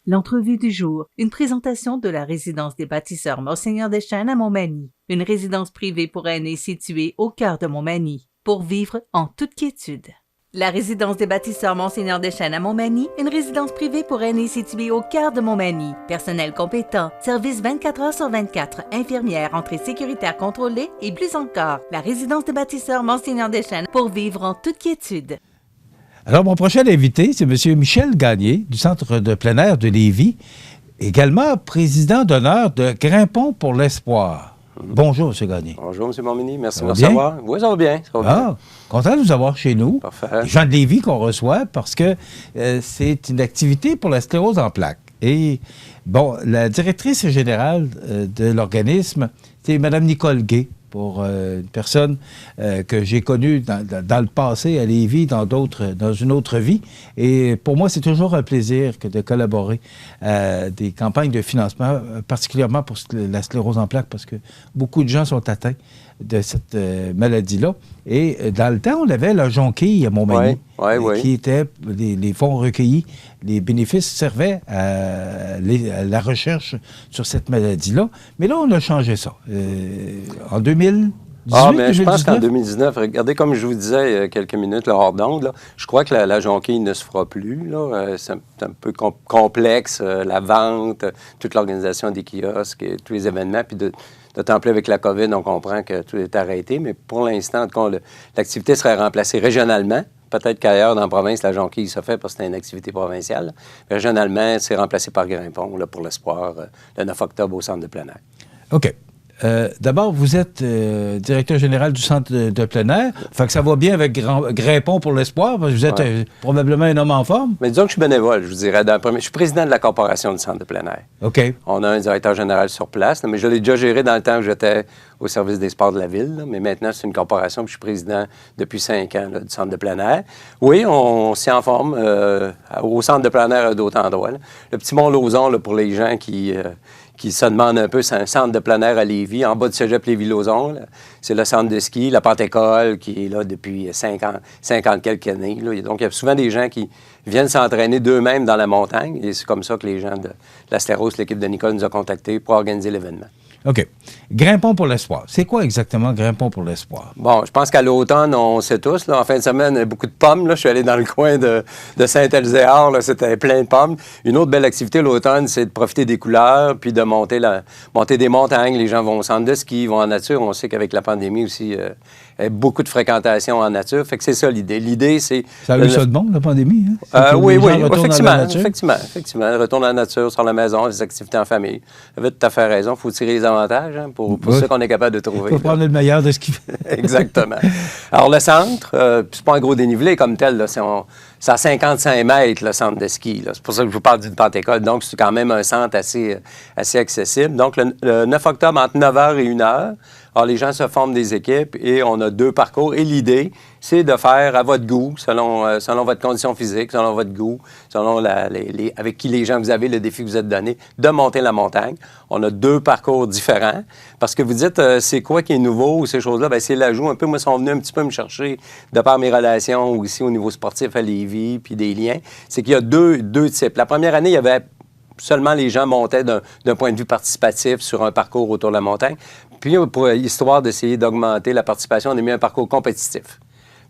L'entrevue du jour, une présentation de la résidence des bâtisseurs Monseigneur Deschênes à Montmagny, une résidence privée pour aînés située au cœur de Montmagny, pour vivre en toute quiétude. La résidence des bâtisseurs Monseigneur Deschênes à Montmagny, une résidence privée pour aînés située au cœur de Montmagny. Personnel compétent, service 24 heures sur 24, infirmière, entrée sécuritaire contrôlée et plus encore. La résidence des bâtisseurs Monseigneur Deschênes pour vivre en toute quiétude. Alors, mon prochain invité, c'est M. Michel Gagné, du Centre de plein air de Lévis, également président d'honneur de Grimpons pour l'espoir. Bonjour, M. Gagné. Bonjour, M. Montminy. Merci de me bien? recevoir. Oui, ça va bien. Content de vous avoir chez nous. Parfait. Les gens de Lévis qu'on reçoit parce que c'est une activité pour la sclérose en plaques. Et, bon, la directrice générale de l'organisme, c'est Mme Nicole Gay. Pour une personne que j'ai connue dans le passé à Lévis, dans une autre vie. Et pour moi, c'est toujours un plaisir de collaborer à des campagnes de financement, particulièrement pour la sclérose en plaques, parce que beaucoup de gens sont atteints de cette maladie-là. Et dans le temps, on avait la jonquille à Montmagny, qui était les fonds recueillis, les bénéfices servaient à la recherche sur cette maladie-là. Mais là, on a changé ça. En 2018, mais je pense qu'en 2019, regardez, comme je vous disais il y a quelques minutes, hors d'onde, je crois que la jonquille ne se fera plus. C'est un peu complexe, la vente, toute l'organisation des kiosques, et tous les événements, puis d'autant plus avec la COVID, on comprend que tout est arrêté. Mais pour l'instant, en tout cas, l'activité serait remplacée régionalement. Peut-être qu'ailleurs, dans la province, la jonquille se fait parce que c'est une activité provinciale. Régionalement, c'est remplacé par Grimpons, pour l'espoir, le 9 octobre au Centre de plein air. OK. D'abord, vous êtes directeur général du Centre de plein air. Fait que ça va bien avec Grimpons pour l'espoir, parce que vous êtes probablement un homme en forme. Mais disons que je suis bénévole, je vous dirais. Je suis président de la corporation du Centre de plein air. OK. On a un directeur général sur place, mais je l'ai déjà géré dans le temps où j'étais au service des sports de la ville. Mais maintenant, c'est une corporation, puis je suis président depuis 5 ans du Centre de plein air. Oui, on s'y en forme au Centre de plein air à d'autres endroits. Le petit Mont-Lauzon, pour les gens qui se demandent un peu, c'est un centre de plein air à Lévis, en bas du cégep Lévis-Lauzon. C'est le centre de ski, la Pente-École, qui est là depuis 50 quelques années. Là. Donc, il y a souvent des gens qui viennent s'entraîner d'eux-mêmes dans la montagne. Et c'est comme ça que les gens de la sclérose, l'équipe de Nicole, nous a contactés pour organiser l'événement. OK. Grimpons pour l'espoir. C'est quoi exactement Grimpons pour l'espoir? Bon, je pense qu'à l'automne, on sait tous, en fin de semaine, il y a beaucoup de pommes. Je suis allé dans le coin de Saint-Elzéar, c'était plein de pommes. Une autre belle activité l'automne, c'est de profiter des couleurs, puis de monter des montagnes. Les gens vont au centre de ski, vont en nature. On sait qu'avec la pandémie aussi, il y a beaucoup de fréquentation en nature. Fait que c'est ça l'idée. L'idée, c'est... Ça a eu ça de bon, la pandémie, hein? Oui, effectivement. Retourne à la nature, sur la maison, les activités en famille. Vous avez tout à fait raison. Il faut tirer les avantages pour ce qu'on est capable de trouver. Il faut prendre le meilleur de ce qu'il fait. Exactement. Alors, le centre, c'est pas un gros dénivelé comme tel. C'est à 55 mètres, le centre de ski. C'est pour ça que je vous parle d'une Pente-École. Donc, c'est quand même un centre assez accessible. Donc, le 9 octobre, entre 9h et 1h, alors, les gens se forment des équipes et on a 2 parcours. Et l'idée, c'est de faire à votre goût, selon votre condition physique, selon votre goût, selon avec qui les gens vous avez, le défi que vous êtes donné, de monter la montagne. On a 2 parcours différents. Parce que vous dites, c'est quoi qui est nouveau ou ces choses-là? Bien, c'est l'ajout. Un peu, moi, ils sont venus un petit peu me chercher, de par mes relations aussi au niveau sportif à Lévis, puis des liens. C'est qu'il y a deux types. La première année, il y avait seulement les gens montaient d'un point de vue participatif sur un parcours autour de la montagne. Puis, pour histoire d'essayer d'augmenter la participation, on a mis un parcours compétitif.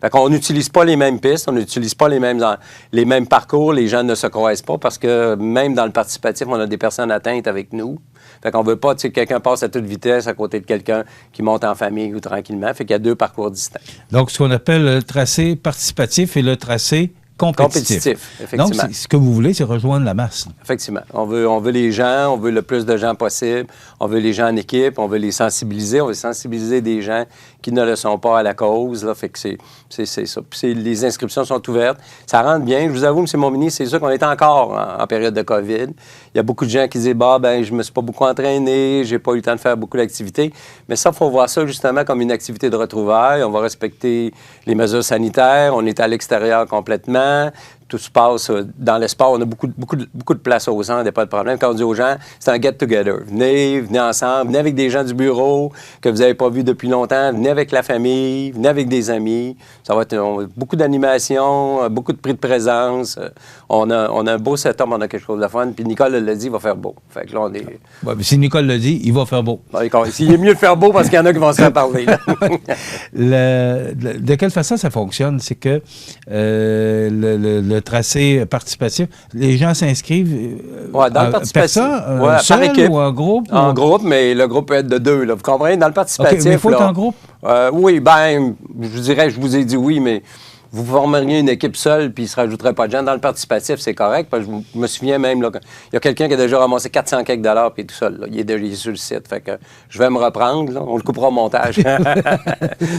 Fait qu'on n'utilise pas les mêmes pistes, on n'utilise pas les mêmes parcours, les gens ne se croisent pas parce que même dans le participatif, on a des personnes atteintes avec nous. Fait qu'on veut pas, que quelqu'un passe à toute vitesse à côté de quelqu'un qui monte en famille ou tranquillement. Fait qu'il y a 2 parcours distincts. Donc, ce qu'on appelle le tracé participatif et le tracé compétitif. Effectivement. Donc, ce que vous voulez, c'est rejoindre la masse. Effectivement. On veut les gens, on veut le plus de gens possible, on veut les gens en équipe, on veut les sensibiliser, on veut sensibiliser des gens qui ne le sont pas à la cause. Là, fait que c'est ça. Puis les inscriptions sont ouvertes. Ça rentre bien. Je vous avoue, M. Montminy, c'est sûr qu'on est encore en période de COVID. Il y a beaucoup de gens qui disent, je me suis pas beaucoup entraîné, j'ai pas eu le temps de faire beaucoup d'activités. Mais ça, il faut voir ça justement comme une activité de retrouvailles. On va respecter les mesures sanitaires. On est à l'extérieur complètement. tout se passe dans le sport. On a beaucoup de place au centre, il n'y a pas de problème. Quand on dit aux gens, c'est un get-together. Venez ensemble, venez avec des gens du bureau que vous n'avez pas vus depuis longtemps, venez avec la famille, venez avec des amis. Ça va être beaucoup d'animation, beaucoup de prix de présence. On a un beau setup, on a quelque chose de fun. Puis Nicole l'a dit, il va faire beau. Fait que là, on est... Ouais, mais si Nicole l'a dit, il va faire beau. Il est mieux de faire beau parce qu'il y en a qui vont se faire parler. De quelle façon ça fonctionne? C'est que le tracé participatif, les gens s'inscrivent dans le participatif, seul par équipe, ou en groupe? En groupe, mais le groupe peut être de 2. Là, vous comprenez? Dans le participatif... OK, mais il faut être en groupe? Oui, je vous ai dit oui, mais vous formeriez une équipe seule puis il ne se rajouterait pas de gens. Dans le participatif, c'est correct. Parce que je me souviens même, il y a quelqu'un qui a déjà ramassé 400 quelques $ puis tout seul. Là, il est sur le site. Fait que je vais me reprendre. Là, on le coupera au montage.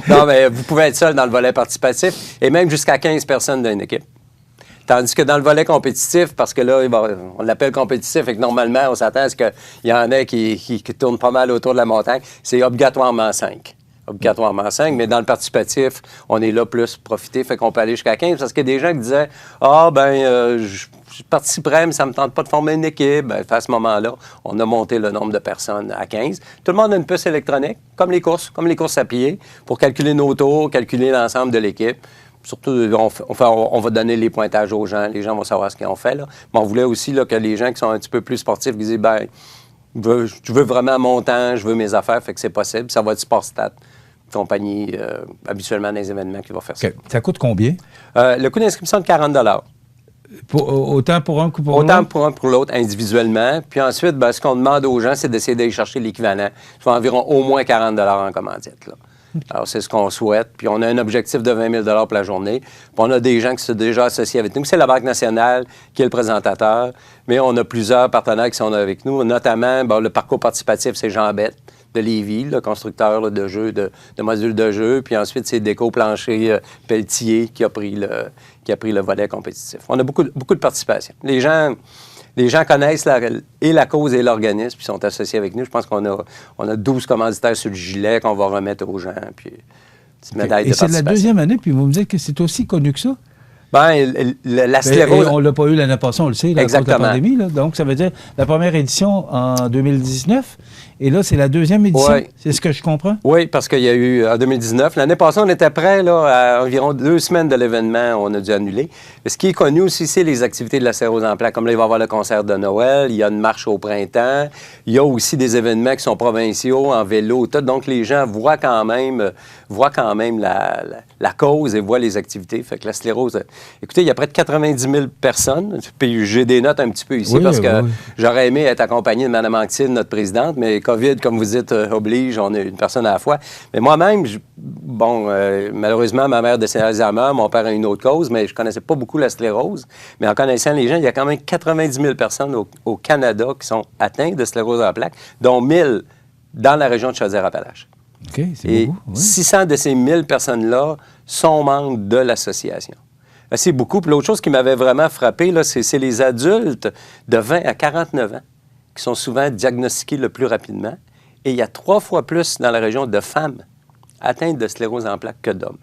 Non, mais vous pouvez être seul dans le volet participatif et même jusqu'à 15 personnes dans une équipe. Tandis que dans le volet compétitif, parce que là, on l'appelle compétitif, et que normalement, on s'attend à ce qu'il y en ait qui tournent pas mal autour de la montagne, c'est obligatoirement 5. Mais dans le participatif, on est là plus profiter, fait qu'on peut aller jusqu'à 15. Parce qu'il y a des gens qui disaient je participerais, mais ça ne me tente pas de former une équipe. Ben, à ce moment-là, on a monté le nombre de personnes à 15. Tout le monde a une puce électronique, comme les courses à pied, pour calculer nos tours, calculer l'ensemble de l'équipe. Surtout, on va donner les pointages aux gens. Les gens vont savoir ce qu'ils ont fait. Là. Mais on voulait aussi là, que les gens qui sont un petit peu plus sportifs qui disent je veux vraiment mon temps, je veux mes affaires, fait que c'est possible. Ça va être Sportstat, compagnie habituellement dans les événements qui va faire ça. Okay. Ça coûte combien? Le coût d'inscription de 40 $. Autant pour un que pour l'autre? Autant pour un que pour l'autre, individuellement. Puis ensuite, ce qu'on demande aux gens, c'est d'essayer d'aller chercher l'équivalent. Soit environ au moins 40 $ en commandite. Là. Alors, c'est ce qu'on souhaite. Puis on a un objectif de 20 000 $ pour la journée. Puis on a des gens qui sont déjà associés avec nous. C'est la Banque nationale qui est le présentateur, mais on a plusieurs partenaires qui sont avec nous, notamment le parcours participatif, c'est Jean Bette de Lévis, le constructeur de jeux, de modules de jeux. Puis ensuite, c'est Déco Plancher Pelletier qui a pris le volet compétitif. On a beaucoup de participation. Les gens connaissent la cause et l'organisme, puis sont associés avec nous. Je pense qu'on a 12 commanditaires sur le gilet qu'on va remettre aux gens, puis une petite médaille de participation. Et c'est la deuxième année, puis vous me dites que c'est aussi connu que ça? La sclérose... on ne l'a pas eu l'année passée, on le sait, à cause de la pandémie. Là. Donc, ça veut dire la première édition en 2019, et là, c'est la deuxième édition. Oui. C'est ce que je comprends? Oui, parce qu'il y a eu en 2019. L'année passée, on était prêt à environ 2 semaines de l'événement. On a dû annuler. Mais ce qui est connu aussi, c'est les activités de la sclérose en plaques. Comme là, il va y avoir le concert de Noël, il y a une marche au printemps, il y a aussi des événements qui sont provinciaux, en vélo, tout. Donc, les gens voient quand même la cause et voient les activités. Fait que la sclérose... Écoutez, il y a près de 90 000 personnes. Puis j'ai des notes un petit peu ici parce que j'aurais aimé être accompagné de Mme Anctil, notre présidente, mais COVID, comme vous dites, oblige, on est une personne à la fois. Mais moi-même, malheureusement, ma mère décédée d'Alzheimer, mon père a une autre cause, mais je ne connaissais pas beaucoup la sclérose. Mais en connaissant les gens, il y a quand même 90 000 personnes au Canada qui sont atteintes de sclérose en plaques, dont 1 000 dans la région de Chaudière-Appalaches. OK, c'est Et beaucoup. Oui. 600 de ces 1 000 personnes-là sont membres de l'association. C'est beaucoup. Puis l'autre chose qui m'avait vraiment frappé, là, c'est les adultes de 20 à 49 ans qui sont souvent diagnostiqués le plus rapidement. Et il y a 3 fois plus dans la région de femmes atteintes de sclérose en plaques que d'hommes.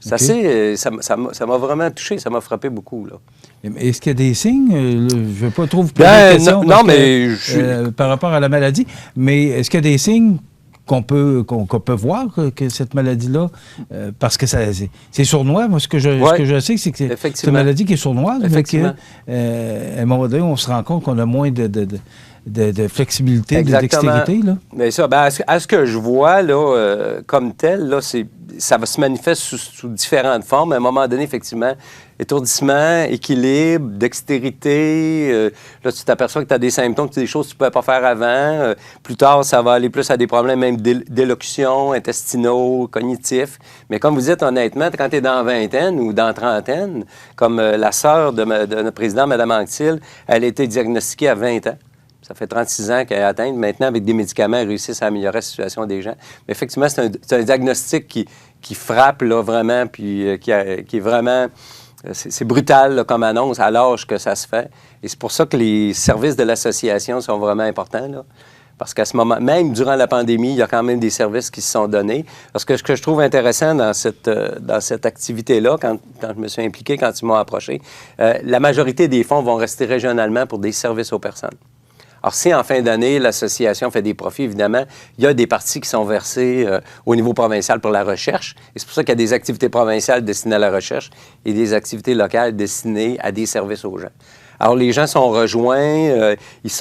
Okay. Ça m'a vraiment touché, ça m'a frappé beaucoup. Là. Est-ce qu'il y a des signes? Je ne vais pas trop vous poser de questions par rapport à la maladie, mais est-ce qu'il y a des signes qu'on peut voir que cette maladie-là, parce que c'est sournois. Moi, ce que je sais, c'est que c'est une maladie qui est sournoise, mais qu'à un moment donné, on se rend compte qu'on a moins de flexibilité, de dextérité. Là. Mais ça, à ce que je vois, là, comme tel, là, ça va se manifester sous différentes formes. À un moment donné, effectivement, étourdissement, équilibre, dextérité. Là, tu t'aperçois que tu as des symptômes, des choses que tu ne pouvais pas faire avant. Plus tard, ça va aller plus à des problèmes même d'élocution, intestinaux, cognitifs. Mais comme vous dites, honnêtement, quand tu es dans vingtaine ou dans trentaine, comme la sœur de notre président, Mme Anctil, elle a été diagnostiquée à 20 ans. Ça fait 36 ans qu'elle est atteinte. Maintenant, avec des médicaments, elle réussit à améliorer la situation des gens. Mais effectivement, c'est un diagnostic qui frappe là, vraiment, puis qui est vraiment... C'est brutal là, comme annonce à l'âge que ça se fait. Et c'est pour ça que les services de l'association sont vraiment importants. Là. Parce qu'à ce moment, même durant la pandémie, il y a quand même des services qui se sont donnés. Parce que ce que je trouve intéressant dans cette activité-là, quand je me suis impliqué, quand ils m'ont approché, la majorité des fonds vont rester régionalement pour des services aux personnes. Alors, si en fin d'année, l'association fait des profits, évidemment, il y a des parties qui sont versées au niveau provincial pour la recherche. Et c'est pour ça qu'il y a des activités provinciales destinées à la recherche et des activités locales destinées à des services aux gens. Alors, les gens sont rejoints.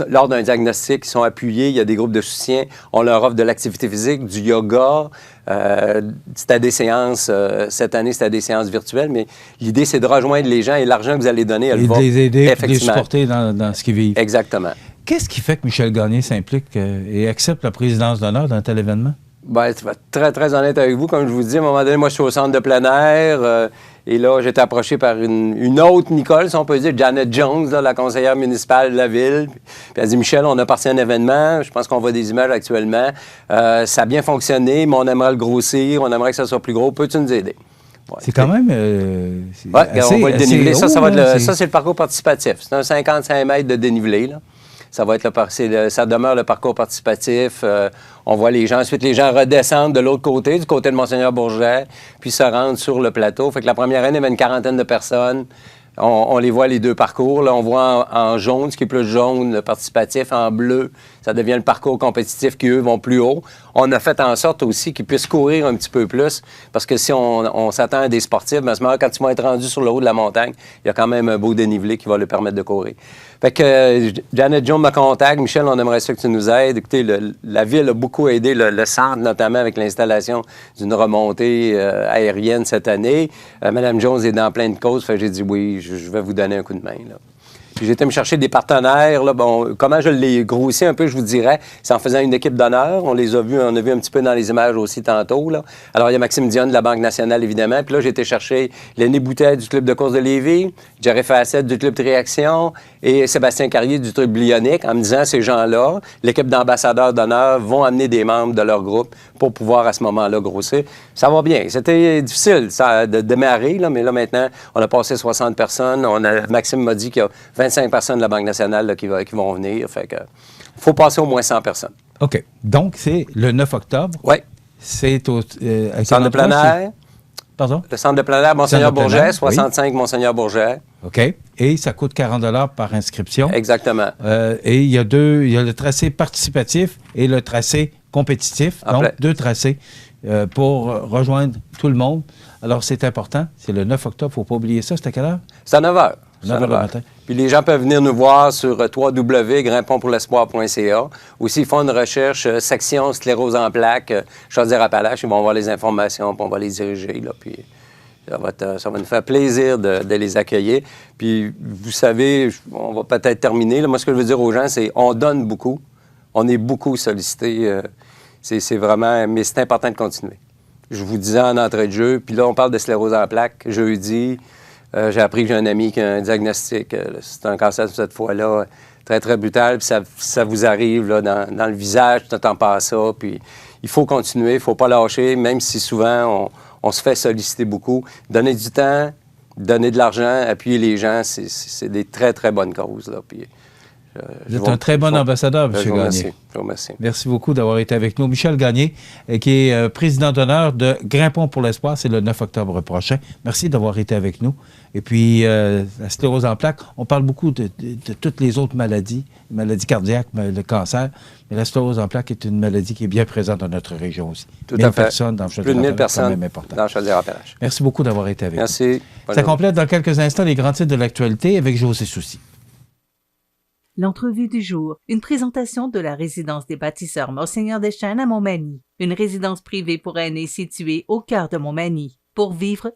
Lors d'un diagnostic, ils sont appuyés. Il y a des groupes de soutien. On leur offre de l'activité physique, du yoga. C'est à des séances. Cette année, c'est à des séances virtuelles. Mais l'idée, c'est de rejoindre les gens et l'argent que vous allez donner, elle va... Et de les aider, de les effectivement supporter dans ce qu'ils vivent. Exactement. Qu'est-ce qui fait que Michel Gagné s'implique et accepte la présidence d'honneur d'un tel événement? Bien, je vais être très, très honnête avec vous. Comme je vous dis, à un moment donné, moi, je suis au centre de plein air. Et là, j'ai été approché par une autre Nicole, si on peut dire, Janet Jones, là, la conseillère municipale de la ville. Puis elle dit, Michel, on a parti à un événement. Je pense qu'on voit des images actuellement. Ça a bien fonctionné, mais on aimerait le grossir. On aimerait que ça soit plus gros. Peux-tu nous aider? Ouais, c'est quand même... Oui, on va le déniveler. Ça c'est le parcours participatif. C'est un 55 mètres de dénivelé, là. Ça va être ça demeure le parcours participatif. On voit les gens. Ensuite, les gens redescendent de l'autre côté, du côté de Monseigneur Bourget, puis se rendent sur le plateau. Fait que la première année, il y avait une quarantaine de personnes. On les voit, les deux parcours. Là, on voit en jaune, ce qui est plus jaune, le participatif. En bleu, ça devient le parcours compétitif qui, eux, vont plus haut. On a fait en sorte aussi qu'ils puissent courir un petit peu plus, parce que si on s'attend à des sportifs, ben, à ce moment-là, quand ils vont être rendus sur le haut de la montagne, il y a quand même un beau dénivelé qui va leur permettre de courir. Fait que Janet Jones me contacte. Michel, on aimerait ça que tu nous aides. Écoutez, la ville a beaucoup aidé le centre, notamment avec l'installation d'une remontée aérienne cette année. Mme Jones est dans plein de causes. Fait que j'ai dit oui, je vais vous donner un coup de main, là. Puis j'ai été me chercher des partenaires. Là. Bon, comment je l'ai grossi un peu, je vous dirais, c'est en faisant une équipe d'honneur. On les a vus, on a vu un petit peu dans les images aussi tantôt. Là. Alors, il y a Maxime Dionne de la Banque nationale, évidemment. Puis là, j'ai été chercher Lenny Boutet du Club de course de Lévis, Jerry Facette du Club Triaction et Sébastien Carrier du Club Lyonique, en me disant, ces gens-là, l'équipe d'ambassadeurs d'honneur vont amener des membres de leur groupe pour pouvoir, à ce moment-là, grossir. Ça va bien. C'était difficile de démarrer, là, mais là, maintenant, on a passé 60 personnes. Maxime m'a dit qu'il y a 25 personnes de la Banque nationale là, qui vont venir. Fait que faut passer au moins 100 personnes. OK. Donc, c'est le 9 octobre. Oui. C'est au... centre de plein air. Pardon? Le centre de plein air, Monseigneur Bourget, 65 oui. Monseigneur Bourget. OK. Et ça coûte 40 $ par inscription. Exactement. Et il y a le tracé participatif et le tracé compétitif. Donc, deux tracés pour rejoindre tout le monde. Alors, c'est important. C'est le 9 octobre. Il ne faut pas oublier ça. C'est à quelle heure? C'est à 9 h. 9 h le matin. Puis les gens peuvent venir nous voir sur www.grimpontpourlespoir.ca. Aussi, ils font une recherche section sclérose en plaques, Chaudière-Appalaches. Ils vont voir les informations, puis on va les diriger. Là, puis ça va nous faire plaisir de les accueillir. Puis, vous savez, on va peut-être terminer. Là. Moi, ce que je veux dire aux gens, c'est on donne beaucoup. On est beaucoup sollicités. C'est vraiment... Mais c'est important de continuer. Je vous disais en entrée de jeu, puis là, on parle de sclérose en plaques. Jeudi... j'ai appris que j'ai un ami qui a un diagnostic. C'est un cancer cette fois-là très, très brutal. Puis ça vous arrive là, dans le visage, tu n'attends pas à ça. Puis il faut continuer, il ne faut pas lâcher, même si souvent on se fait solliciter beaucoup. Donner du temps, donner de l'argent, appuyer les gens, c'est des très, très bonnes causes. Là. Puis, vous êtes un très bon ambassadeur, M. Gagné. Je vous remercie. Merci beaucoup d'avoir été avec nous. Michel Gagné, qui est président d'honneur de Grimpons pour l'espoir, c'est le 9 octobre prochain. Merci d'avoir été avec nous. Et puis, la sclérose en plaques, on parle beaucoup de toutes les autres maladies cardiaques, le cancer, mais la sclérose en plaques est une maladie qui est bien présente dans notre région aussi. Tout à fait. Personnes dans plus de 1000 personnes dans Chaudière-Appalaches. Merci beaucoup d'avoir été avec nous. Merci. Ça complète dans quelques instants les grands titres de l'actualité avec José Soucy. L'entrevue du jour, une présentation de la résidence des bâtisseurs Monseigneur Deschênes à Montmagny, une résidence privée pour aînés située au cœur de Montmagny, pour vivre en